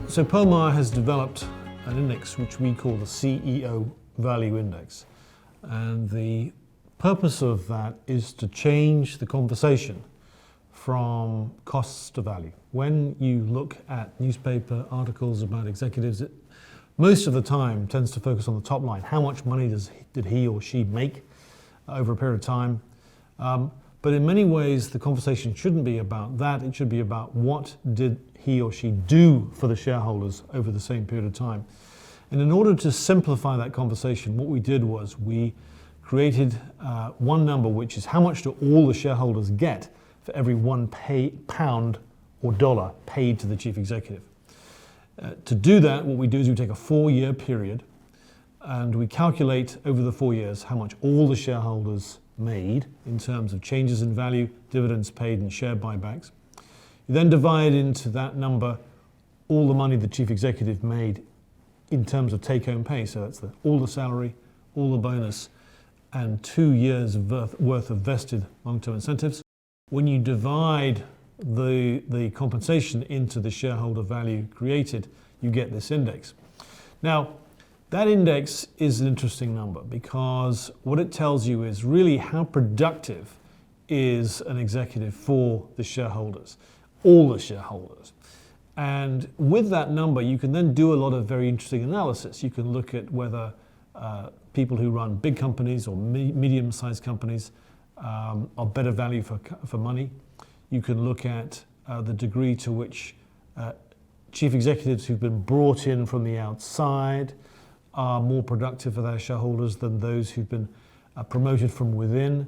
So Pearl Meyer has developed an index which we call the CEO Value Index. And the purpose of that is to change the conversation from costs to value. When you look at newspaper articles about executives, it most of the time tends to focus on the top line. How much money did he or she make over a period of time? But in many ways, the conversation shouldn't be about that. It should be about what did he or she do for the shareholders over the same period of time. And in order to simplify that conversation, what we did was we created one number, which is how much do all the shareholders get for every £1 or dollar paid to the chief executive. To do that, what we do is we take a 4-year period and we calculate over the 4 years how much all the shareholders made in terms of changes in value, dividends paid and share buybacks. You then divide into that number all the money the chief executive made in terms of take-home pay. So that's all the salary, all the bonus, and 2 years worth of vested long-term incentives. When you divide the compensation into the shareholder value created, you get this index. Now, that index is an interesting number because what it tells you is really how productive is an executive for the shareholders, all the shareholders. And with that number, you can then do a lot of very interesting analysis. You can look at whether people who run big companies or medium-sized companies are better value for money. You can look at the degree to which chief executives who've been brought in from the outside are more productive for their shareholders than those who've been promoted from within.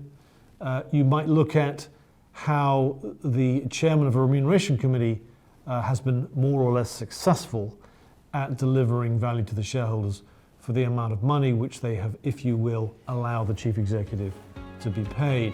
You might look at how the chairman of a remuneration committee has been more or less successful at delivering value to the shareholders for the amount of money which they have, if you will, allow the chief executive to be paid.